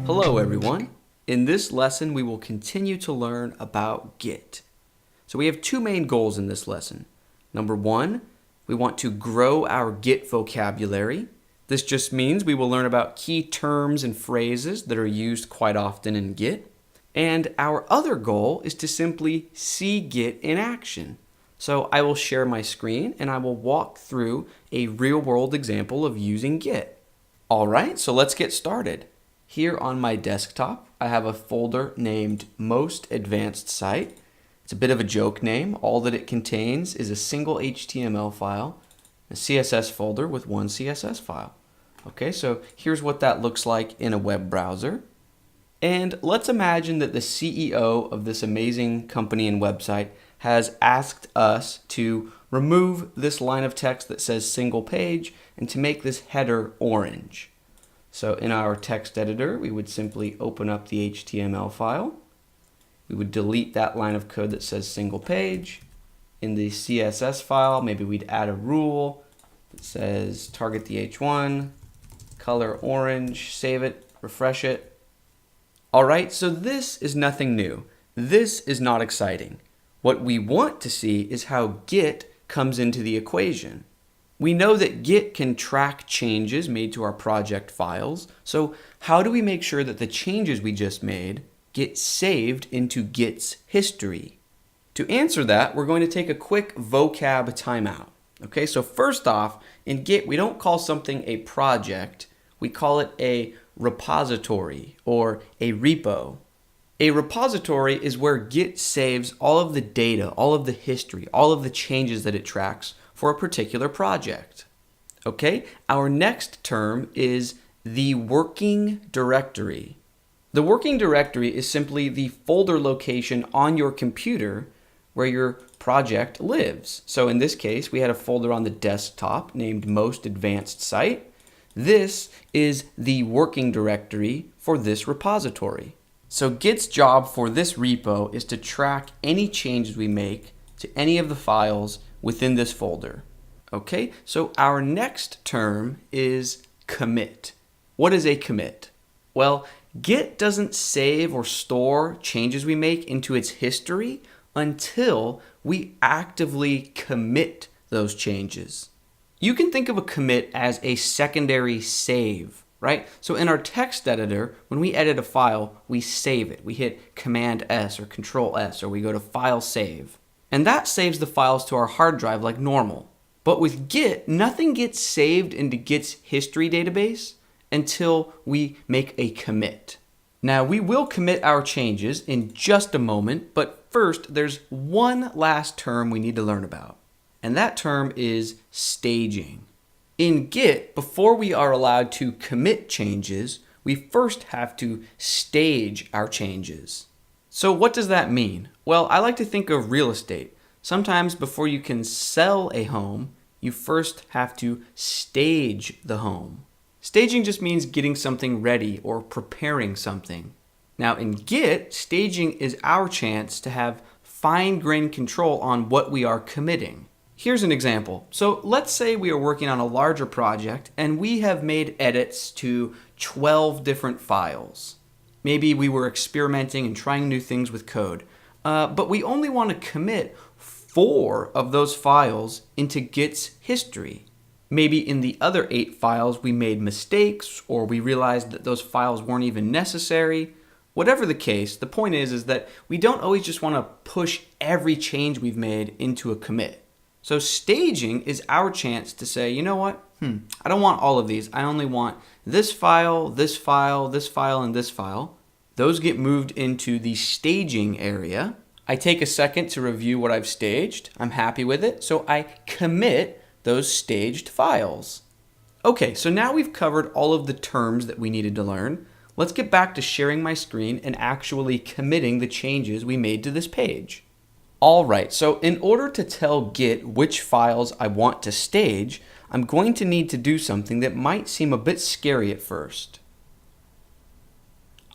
Hello everyone. In this lesson we will continue to learn about Git. So we have two main goals in this lesson. Number one, we want to grow our Git vocabulary. This just means we will learn about key terms and phrases that are used quite often in Git. And our other goal is to simply see Git in action. So I will share my screen and I will walk through a real-world example of using Git. All right, so let's get started. Here on my desktop, I have a folder named Most Advanced Site. It's a bit of a joke name. All that it contains is a single HTML file, a CSS folder with one CSS file. Okay, so here's what that looks like in a web browser. And let's imagine that the CEO of this amazing company and website has asked us to remove this line of text that says single page and to make this header orange. So in our text editor, we would simply open up the HTML file. We would delete that line of code that says single page. In the CSS file, maybe we'd add a rule that says target the H1, color orange, save it, refresh it. All right, so this is nothing new. This is not exciting. What we want to see is how Git comes into the equation. We know that Git can track changes made to our project files, so how do we make sure that the changes we just made get saved into Git's history? To answer that, we're going to take a quick vocab timeout. Okay, so first off, in Git, we don't call something a project, we call it a repository or a repo. A repository is where Git saves all of the data, all of the history, all of the changes that it tracks for a particular project. Okay, our next term is the working directory. The working directory is simply the folder location on your computer where your project lives. So in this case, we had a folder on the desktop named Most Advanced Site. This is the working directory for this repository. So Git's job for this repo is to track any changes we make to any of the files within this folder. Okay, so our next term is commit. What is a commit? Well, Git doesn't save or store changes we make into its history until we actively commit those changes. You can think of a commit as a secondary save, right? So in our text editor, when we edit a file, we save it. We hit Command S or Control S, or we go to File Save. And that saves the files to our hard drive like normal. But with Git, nothing gets saved into Git's history database until we make a commit. Now, we will commit our changes in just a moment, but first, there's one last term we need to learn about. And that term is staging. In Git, before we are allowed to commit changes, we first have to stage our changes. So what does that mean? Well, I like to think of real estate. Sometimes before you can sell a home, you first have to stage the home. Staging just means getting something ready or preparing something. Now in Git, staging is our chance to have fine-grained control on what we are committing. Here's an example. So let's say we are working on a larger project and we have made edits to 12 different files. Maybe we were experimenting and trying new things with code, but we only want to commit 4 of those files into Git's history. Maybe in the other 8 files we made mistakes or we realized that those files weren't even necessary. Whatever the case, the point is that we don't always just want to push every change we've made into a commit. So staging is our chance to say, you know what? I don't want all of these. I only want this file, this file, this file, and this file. Those get moved into the staging area. I take a second to review what I've staged. I'm happy with it, so I commit those staged files. Okay, so now we've covered all of the terms that we needed to learn. Let's get back to sharing my screen and actually committing the changes we made to this page. All right, so in order to tell Git which files I want to stage, I'm going to need to do something that might seem a bit scary at first.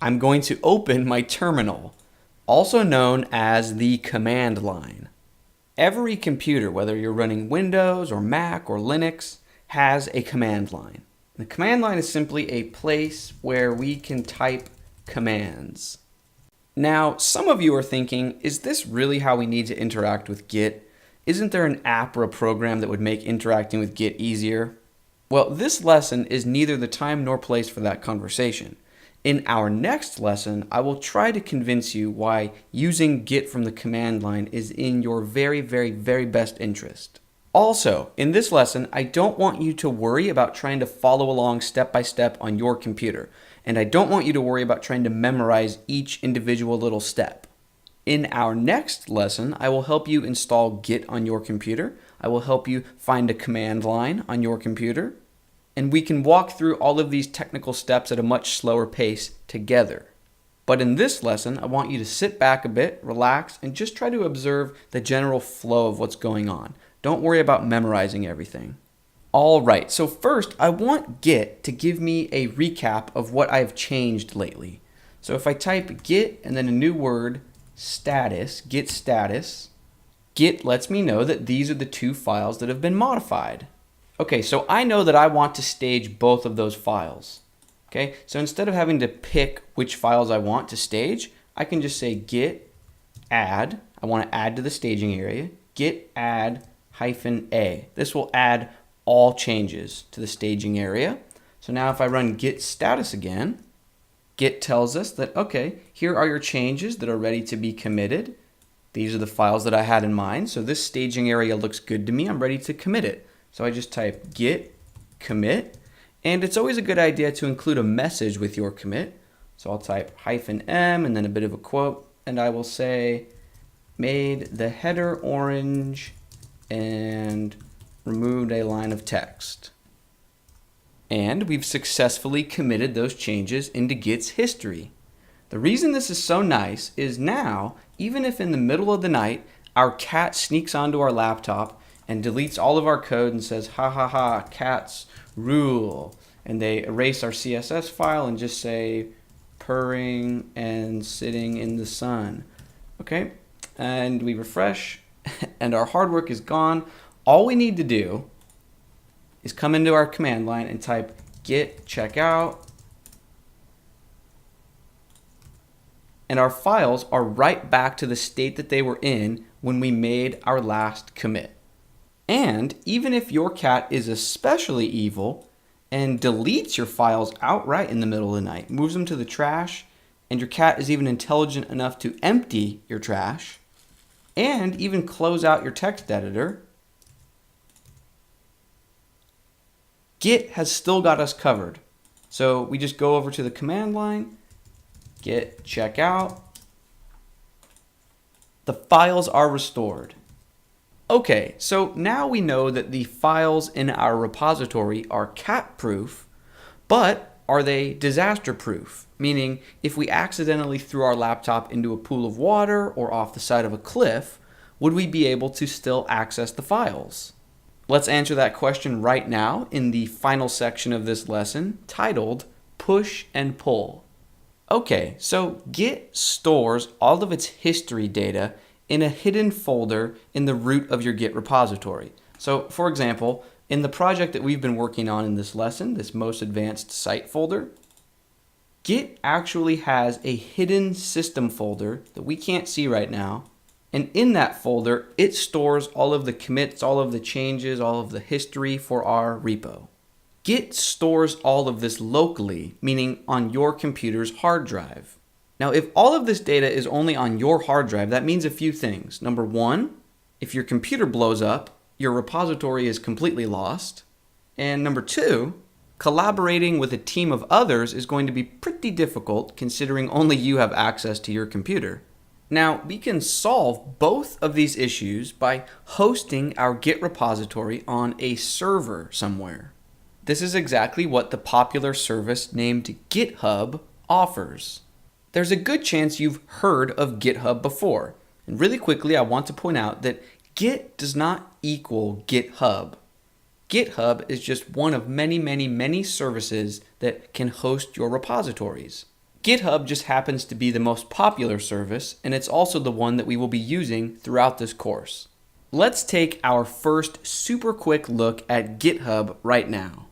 I'm going to open my terminal, also known as the command line. Every computer, whether you're running Windows or Mac or Linux, has a command line. The command line is simply a place where we can type commands. Now, some of you are thinking, is this really how we need to interact with Git? Isn't there an app or a program that would make interacting with Git easier? Well, this lesson is neither the time nor place for that conversation. In our next lesson, I will try to convince you why using Git from the command line is in your very, very, very best interest. Also, in this lesson, I don't want you to worry about trying to follow along step by step on your computer, and I don't want you to worry about trying to memorize each individual little step. In our next lesson, I will help you install Git on your computer. I will help you find a command line on your computer, and we can walk through all of these technical steps at a much slower pace together. But in this lesson, I want you to sit back a bit, relax, and just try to observe the general flow of what's going on. Don't worry about memorizing everything. All right, so first, I want Git to give me a recap of what I've changed lately. So if I type Git and then a new word, status, Git status, Git lets me know that these are the two files that have been modified. Okay, so I know that I want to stage both of those files. Okay, so instead of having to pick which files I want to stage, I can just say git add. I want to add to the staging area. Git add -a. This will add all changes to the staging area. So now if I run git status again, Git tells us that, okay, here are your changes that are ready to be committed. These are the files that I had in mind. So this staging area looks good to me. I'm ready to commit it. So I just type git commit, and it's always a good idea to include a message with your commit. So I'll type -m and then a bit of a quote, and I will say made the header orange and removed a line of text. And we've successfully committed those changes into Git's history. The reason this is so nice is now, even if in the middle of the night, our cat sneaks onto our laptop and deletes all of our code and says, ha ha ha, cats rule. And they erase our CSS file and just say, purring and sitting in the sun. Okay, and we refresh and our hard work is gone. All we need to do is come into our command line and type git checkout, and our files are right back to the state that they were in when we made our last commit. And even if your cat is especially evil and deletes your files outright in the middle of the night, moves them to the trash, and your cat is even intelligent enough to empty your trash, and even close out your text editor, Git has still got us covered. So we just go over to the command line, git checkout, the files are restored. Okay, so now we know that the files in our repository are cat-proof, but are they disaster-proof? Meaning, if we accidentally threw our laptop into a pool of water or off the side of a cliff, would we be able to still access the files? Let's answer that question right now in the final section of this lesson, titled Push and Pull. Okay, so Git stores all of its history data in a hidden folder in the root of your Git repository. So, for example, in the project that we've been working on in this lesson, this most advanced site folder, Git actually has a hidden system folder that we can't see right now. And in that folder, it stores all of the commits, all of the changes, all of the history for our repo. Git stores all of this locally, meaning on your computer's hard drive. Now, if all of this data is only on your hard drive, that means a few things. Number one, if your computer blows up, your repository is completely lost. And number two, collaborating with a team of others is going to be pretty difficult considering only you have access to your computer. Now, we can solve both of these issues by hosting our Git repository on a server somewhere. This is exactly what the popular service named GitHub offers. There's a good chance you've heard of GitHub before. And really quickly, I want to point out that Git does not equal GitHub. GitHub is just one of many, many, many services that can host your repositories. GitHub just happens to be the most popular service, and it's also the one that we will be using throughout this course. Let's take our first super quick look at GitHub right now.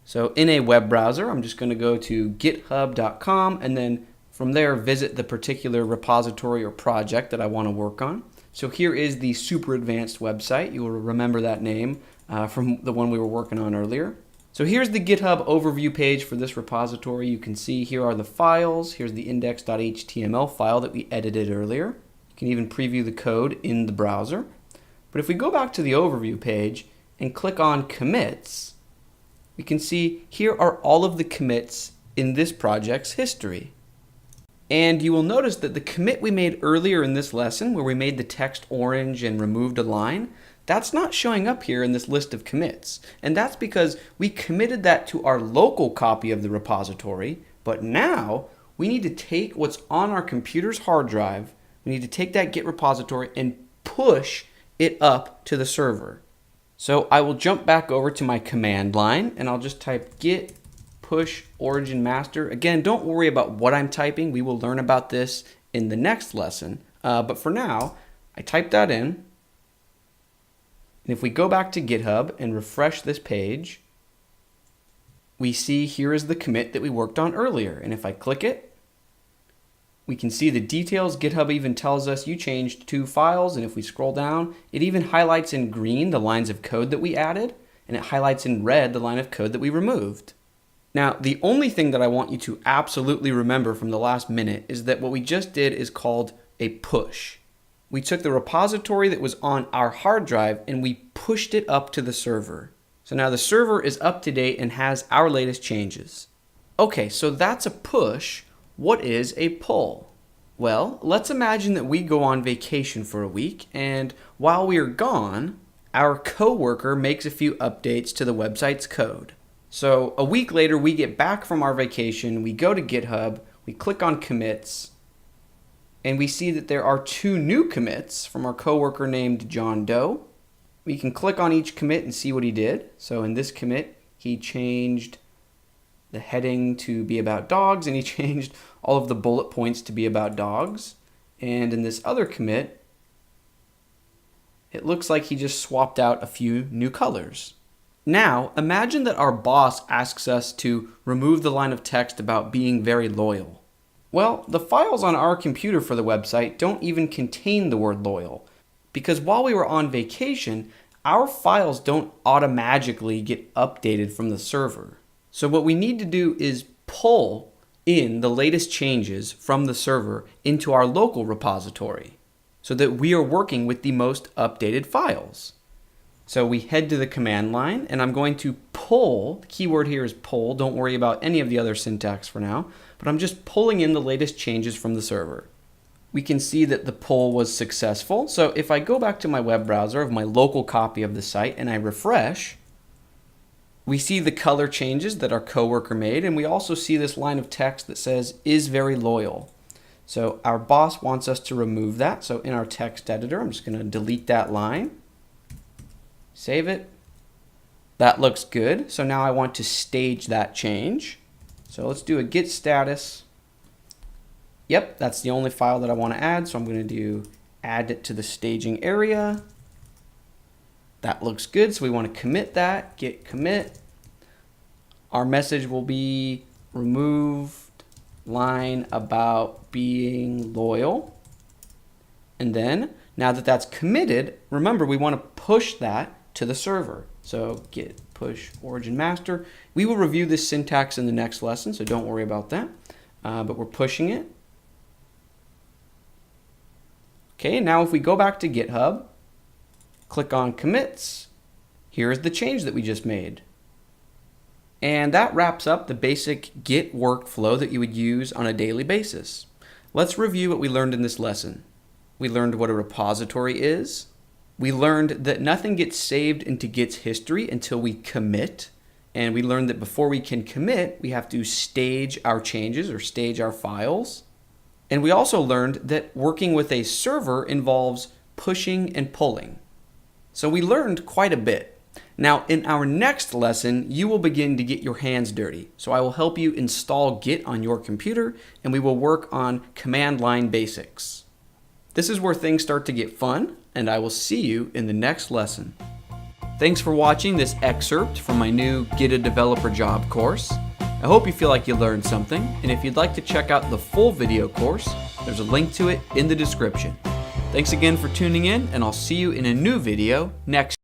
So in a web browser, I'm just going to go to github.com and then From there, visit the particular repository or project that I want to work on. So here is the super advanced website. You will remember that name from the one we were working on earlier. So here's the GitHub overview page for this repository. You can see here are the files. Here's the index.html file that we edited earlier. You can even preview the code in the browser. But if we go back to the overview page and click on commits, we can see here are all of the commits in this project's history. And you will notice that the commit we made earlier in this lesson, where we made the text orange and removed a line, that's not showing up here in this list of commits. And that's because we committed that to our local copy of the repository, but now we need to take what's on our computer's hard drive, we need to take that Git repository and push it up to the server. So I will jump back over to my command line and I'll just type git push origin master. Again, don't worry about what I'm typing. We will learn about this in the next lesson. But for now, I type that in. And if we go back to GitHub and refresh this page, we see here is the commit that we worked on earlier. And if I click it, we can see the details. GitHub even tells us you changed 2 files. And if we scroll down, it even highlights in green the lines of code that we added, and it highlights in red the line of code that we removed. Now, the only thing that I want you to absolutely remember from the last minute is that what we just did is called a push. We took the repository that was on our hard drive and we pushed it up to the server. So now the server is up to date and has our latest changes. Okay, so that's a push. What is a pull? Well, let's imagine that we go on vacation for a week, and while we are gone, our coworker makes a few updates to the website's code. So a week later, we get back from our vacation, we go to GitHub, we click on commits, and we see that there are 2 new commits from our coworker named John Doe. We can click on each commit and see what he did. So in this commit, he changed the heading to be about dogs, and he changed all of the bullet points to be about dogs. And in this other commit, it looks like he just swapped out a few new colors. Now, imagine that our boss asks us to remove the line of text about being very loyal. Well, the files on our computer for the website don't even contain the word loyal, because while we were on vacation, our files don't automatically get updated from the server. So what we need to do is pull in the latest changes from the server into our local repository so that we are working with the most updated files. So we head to the command line, and I'm going to pull. The keyword here is pull. Don't worry about any of the other syntax for now, but I'm just pulling in the latest changes from the server. We can see that the pull was successful. So if I go back to my web browser of my local copy of the site and I refresh, we see the color changes that our coworker made, and we also see this line of text that says is very loyal. So our boss wants us to remove that. So in our text editor, I'm just going to delete that line. Save it. That looks good. So now I want to stage that change. So let's do a git status. Yep, that's the only file that I want to add. So I'm going to do add it to the staging area. That looks good. So we want to commit that. Git commit. Our message will be removed line about being loyal. And then now that that's committed, remember we want to push that to the server. So git push origin master. We will review this syntax in the next lesson, so don't worry about that. But we're pushing it. Okay, now if we go back to GitHub, click on commits, here's the change that we just made. And that wraps up the basic Git workflow that you would use on a daily basis. Let's review what we learned in this lesson. We learned what a repository is. We learned that nothing gets saved into Git's history until we commit. And we learned that before we can commit, we have to stage our changes or stage our files. And we also learned that working with a server involves pushing and pulling. So we learned quite a bit. Now, in our next lesson, you will begin to get your hands dirty. So I will help you install Git on your computer, and we will work on command line basics. This is where things start to get fun, and I will see you in the next lesson. Thanks for watching this excerpt from my new Get a Developer Job course. I hope you feel like you learned something, and if you'd like to check out the full video course, there's a link to it in the description. Thanks again for tuning in, and I'll see you in a new video next